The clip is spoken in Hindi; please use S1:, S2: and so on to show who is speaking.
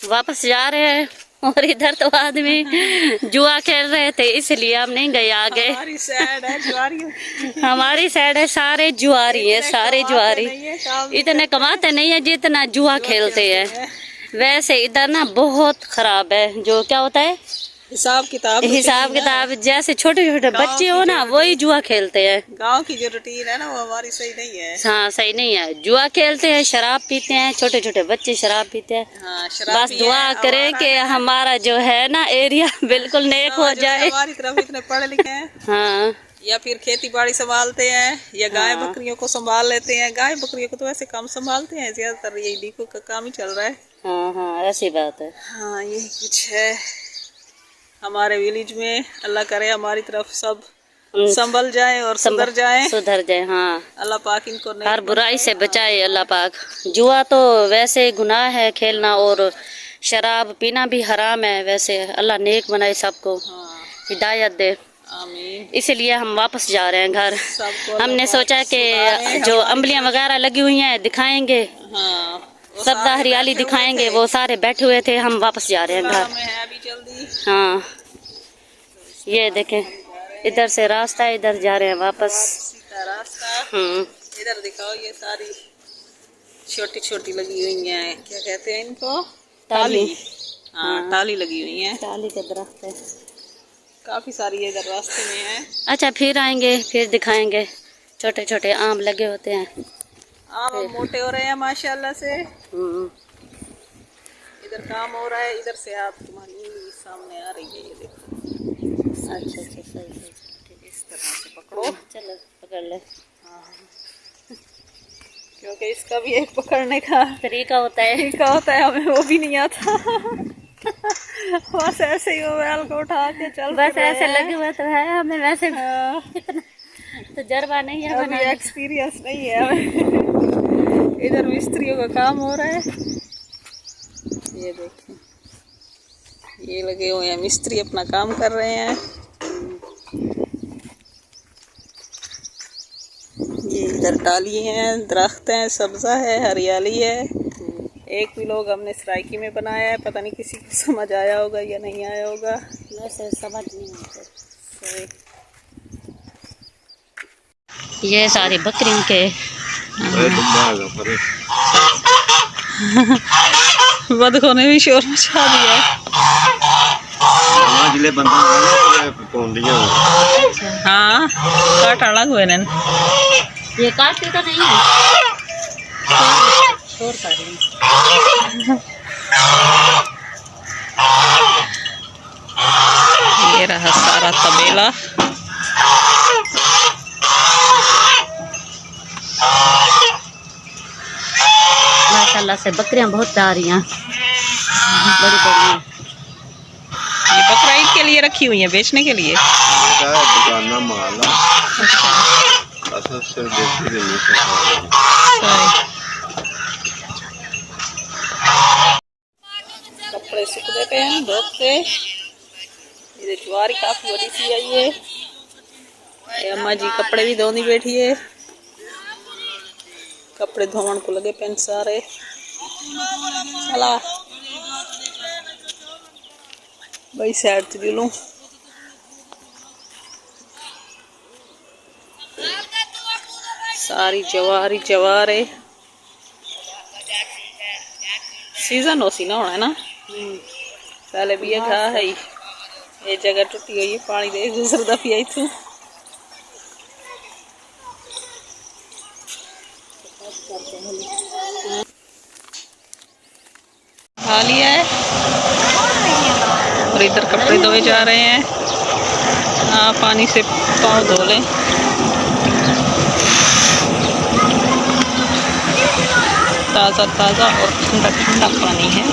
S1: वापस जा रहे हैं। और इधर तो आदमी जुआ खेल रहे थे, इसलिए हम नहीं गए आगे।
S2: हमारी साइड है जुआरी।
S1: हमारी साइड है, सारे जुआरी है, सारे जुआरी। इतने कमाते नहीं है जितना जुआ खेलते हैं। वैसे इधर ना बहुत खराब है, जो क्या होता है हिसाब किताब जैसे छोटे छोटे बच्चे हो ना वही जुआ खेलते हैं।
S2: गांव की जो रूटीन है ना वो हमारी सही नहीं है।
S1: हाँ सही नहीं है, जुआ खेलते हैं, शराब पीते हैं, छोटे छोटे बच्चे शराब पीते हैं।
S2: हाँ,
S1: बस दुआ करें कि हमारा जो है ना एरिया बिल्कुल नेक हो जाए।
S2: हमारी तरफ इतने पढ़े लिखे हैं।
S1: हाँ,
S2: या फिर खेती बाड़ी संभालते हैं या गाय बकरियों को संभाल लेते हैं। गाय बकरियों को तो वैसे कम संभालते हैं, ज्यादातर यही डीको का काम ही चल रहा है।
S1: हाँ हाँ ऐसी बात है।
S2: हाँ यही कुछ है हमारे विलेज में। अल्लाह करे हमारी तरफ सब संभल जाए और सुधर जाए। हाँ अल्लाह पाक इनको
S1: हर बुराई से बचाए अल्लाह पाक। जुआ तो वैसे गुनाह है खेलना, और शराब पीना भी हराम है। वैसे अल्लाह नेक बनाए सबको, हिदायत दे,
S2: आमीन।
S1: इसलिए हम वापस जा रहे हैं घर। हमने सोचा कि जो अम्बलियां वगैरह लगी हुई हैं दिखाएंगे, सब्जा हरियाली दिखाएंगे। वो सारे बैठे हुए थे, हम वापस जा रहे हैं घर। हाँ ये देखें, इधर से रास्ता है, इधर जा रहे हैं वापस।
S2: इधर दिखाओ, ये सारी छोटी छोटी लगी हुई हैं, क्या कहते हैं इनको, टाली। हाँ टाली लगी हुई है,
S1: टाली के दरख्त है,
S2: काफी सारी इधर रास्ते में है।
S1: अच्छा फिर आएंगे, फिर दिखाएंगे। छोटे छोटे आम लगे होते हैं,
S2: आम मोटे हो रहे हैं माशाल्लाह से। इधर काम हो रहा है, इधर से आप तुम्हारी उंगली सामने आ रही है, ये देखो।
S1: अच्छा सही
S2: इस तरह से पकड़ो।
S1: चलो पकड़ ले।
S2: क्योंकि इसका भी एक पकड़ने का
S1: तरीका होता है,
S2: हमें वो भी नहीं आता। बस ऐसे ही मोबाइल को उठा के चल,
S1: बस ऐसे लगे हुए तो है हमें, वैसे इतना तजर्बा नहीं है,
S2: अभी एक्सपीरियंस नहीं है हमें। इधर मिस्त्रियों का काम हो रहा है, ये देखिए, ये लगे हुए हैं मिस्त्री, अपना काम कर रहे हैं। ये इधर टाली हैं, दरख्त हैं, सब्जा है, हरियाली है। एक भी लोग हमने सराइकी में बनाया है, पता नहीं किसी को समझ आया होगा या नहीं आया होगा।
S1: वैसे समझ नहीं आता। ये सारी बकरियों के
S2: बदखों ने भी शोर मचा दिया। हाँ काट अलग हुए ने,
S1: ये काटते तो नहीं है, शोर कर रही है।
S2: ये रहा सारा तबेला।
S1: माशाल्लाह से बकरियां बहुत आ रही हैं, बड़ी बड़ी।
S2: ये बकरा ईद के लिए रखी हुई है, बेचने के लिए। कपड़े सूख देते हैं धूप से। ये ज्वारी काफी बड़ी सी आई है। अम्मा जी कपड़े भी धोनी बैठी है, कपड़े धोवन को लगे पेन सारे। चला भाई साइड चली लूं। सारी जवारी जवारे सीजन हो सी ना होना है ना। पहले भी ये घा है, ये जगह टूटी हुई है, पानी दे गुजरदा पिया इथू। खा लिया है और इधर कपड़े धोए जा रहे हैं। हाँ पानी से पाँव धो लें। ताज़ा ताज़ा और ठंडा ठंडा पानी है।